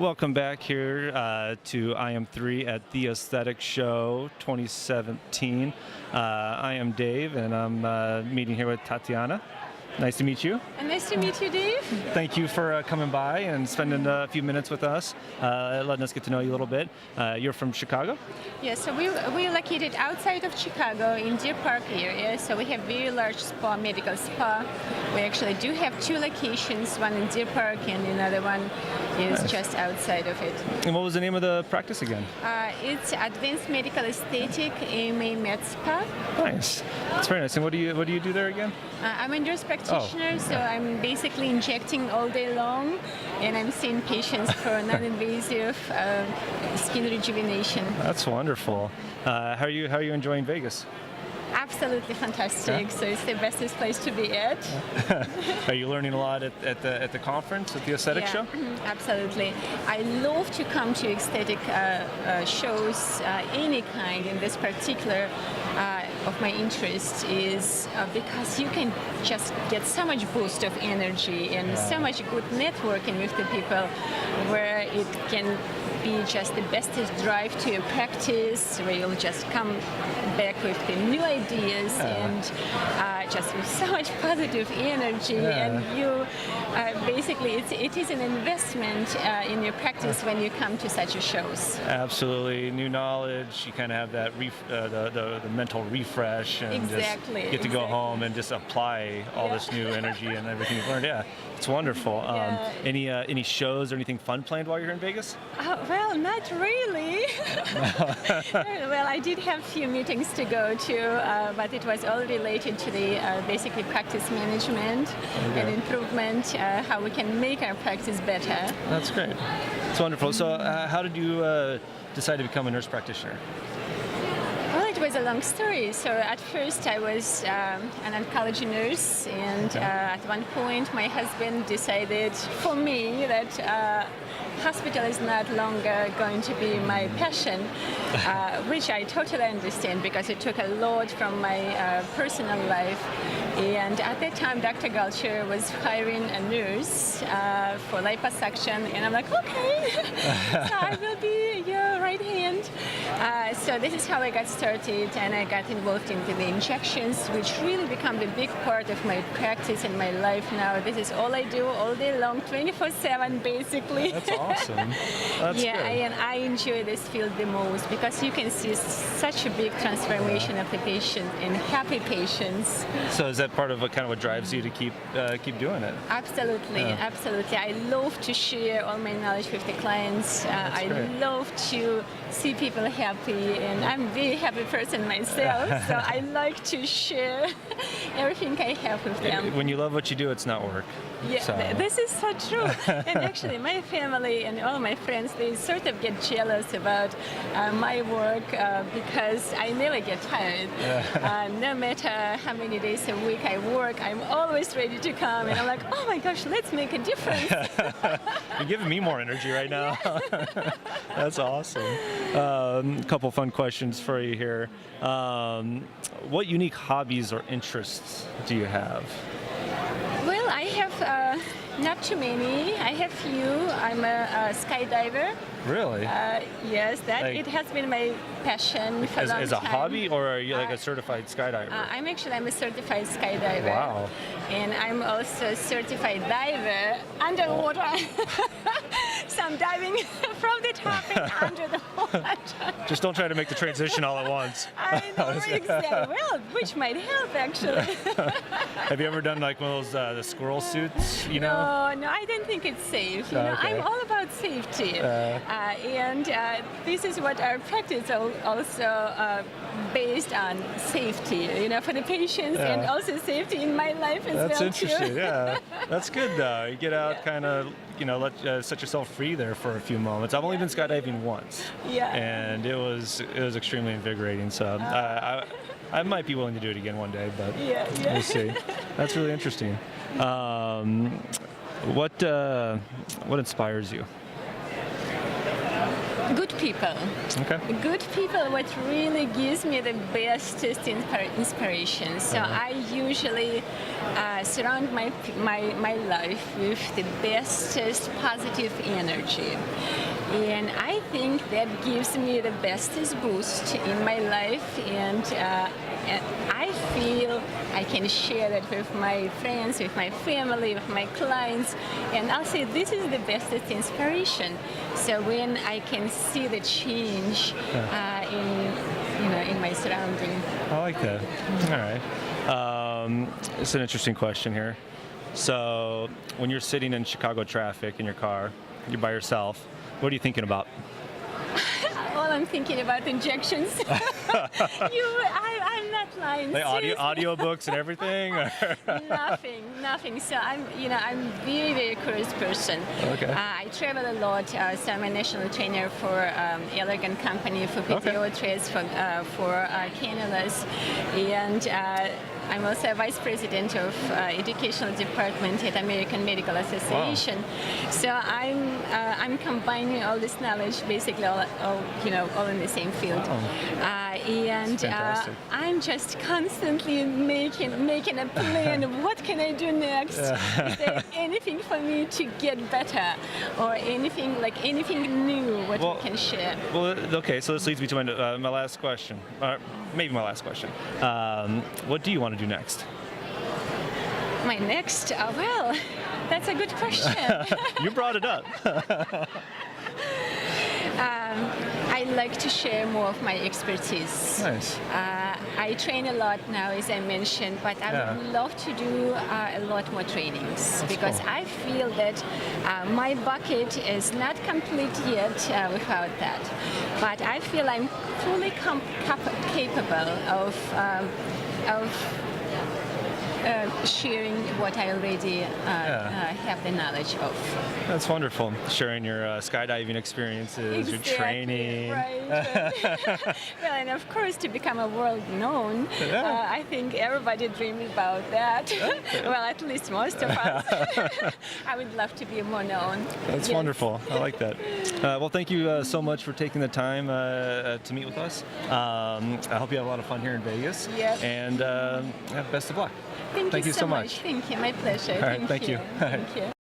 Welcome back here to I Am 3 at the Aesthetic Show 2017. I am Dave, and I'm meeting here with Tatiana. Nice to meet you. And nice to meet you, Dave. Thank you for coming by and spending a few minutes with us, letting us get to know you a little bit. You're from Chicago? Yeah, so we're located outside of Chicago in Deer Park area. So we have very large spa, medical spa. We actually do have two locations, one in Deer Park and another one is just outside of it. And what was the name of the practice again? It's Advanced Medical Aesthetic AMA Med Spa. Nice. That's very nice. And what do you do there again? I'm a nurse practitioner, so I'm basically injecting all day long, and I'm seeing patients for non-invasive skin rejuvenation. That's wonderful. How are you enjoying Vegas? Absolutely fantastic. So it's the bestest place to be at. Are you learning a lot at the conference, at the aesthetic show? Absolutely. I love to come to aesthetic shows, any kind. In this particular of my interest is because you can just get so much boost of energy and so much good networking with the people, where it can be just the bestest drive to your practice, where you'll just come back with the new ideas and just with so much positive energy. And you basically, it is an investment in your practice when you come to such a shows. Absolutely, new knowledge. You kind of have that the mental refresh, and just get to go home and just apply all this new energy and everything you've learned. Yeah, it's wonderful. Any shows or anything fun planned while you're in Vegas? Well, not really. Well, I did have a few meetings to go to, but it was all related to the basically practice management and improvement, how we can make our practice better. That's great. It's wonderful. So how did you decide to become a nurse practitioner? Well, it was a long story. So at first I was an oncology nurse, and at one point my husband decided for me that hospital is not longer going to be my passion, which I totally understand because it took a lot from my personal life. And at that time, Dr. Gulcher was hiring a nurse for liposuction, and I'm like, okay, so I will be your right hand. So this is how I got started, and I got involved into the injections, which really become the big part of my practice and my life now. This is all I do all day long, 24/7, basically. That's awesome. That's good. And I enjoy this field the most because you can see such a big transformation of the patient and happy patients. So is that part of what drives you to keep doing it? Absolutely, absolutely. I love to share all my knowledge with the clients. I love to see people happy, and I'm a very happy person myself, so I like to share everything I have with them. When you love what you do, it's not work. Yeah, so. This is so true. And actually, my family and all my friends, they sort of get jealous about my work because I never get tired. No matter how many days a week I work, I'm always ready to come. And I'm like, oh my gosh, let's make a difference. You're giving me more energy right now. That's awesome. A couple fun questions for you here. What unique hobbies or interests do you have? Well, I have not too many. I have few. I'm a skydiver. Really? Yes, it has been my passion for a long time. As a hobby, or are you like a certified skydiver? I'm a certified skydiver. Wow. And I'm also a certified diver underwater. So I'm diving from the top and under the water. Just don't try to make the transition all at once. I know, exactly. Well, which might help, actually. Have you ever done like one of those the squirrel suits, you know? No, I don't think it's safe. You know, I'm all about safety. And this is what our practice also based on safety, you know, for the patients and also safety in my life as well. That's interesting, yeah. That's good though. You get out kind of, set yourself free there for a few moments. I've only been skydiving once. And it was extremely invigorating. So I might be willing to do it again one day, but we'll see. That's really interesting. What inspires you? Good people. Okay. Good people, what really gives me the best inspiration. So I usually surround my life with the bestest positive energy. And I think that gives me the bestest boost in my life, and I feel I can share that with my friends, with my family, with my clients, and I'll say this is the bestest inspiration. So when I can see the change in my surrounding. I like that. All right. It's an interesting question here. So when you're sitting in Chicago traffic in your car, you're by yourself, what are you thinking about? Well, I'm thinking about injections. I'm not lying. Like audio books and everything? Nothing. So I'm very, very curious person. Okay. I travel a lot. So I'm a national trainer for Elegant Company, for PTO trades, for cannulas, and I'm also a vice president of educational department at American Medical Association. Wow. So I'm combining all this knowledge, basically all in the same field. Wow. And I'm just constantly making a plan of what can I do next. Is there anything for me to get better, or anything new what we can share? Well, okay. So this leads me to my last question. Maybe my last question. What do you want to do next? My next? Well, that's a good question. You brought it up. I like to share more of my expertise. Nice. I train a lot now, as I mentioned, but I would love to do a lot more trainings. Because cool. I feel that my bucket is not complete yet without that. But I feel I'm fully capable of sharing what I already have the knowledge of. That's wonderful. Sharing your skydiving experiences, your training. Right. Well, and of course, to become a world known, I think everybody dreams about that. Well, at least most of us. I would love to be more known. That's wonderful. I like that. Well, thank you so much for taking the time to meet with us. I hope you have a lot of fun here in Vegas. Yep. And best of luck. Thank you so much. Thank you. My pleasure. All right, thank you. Thank you.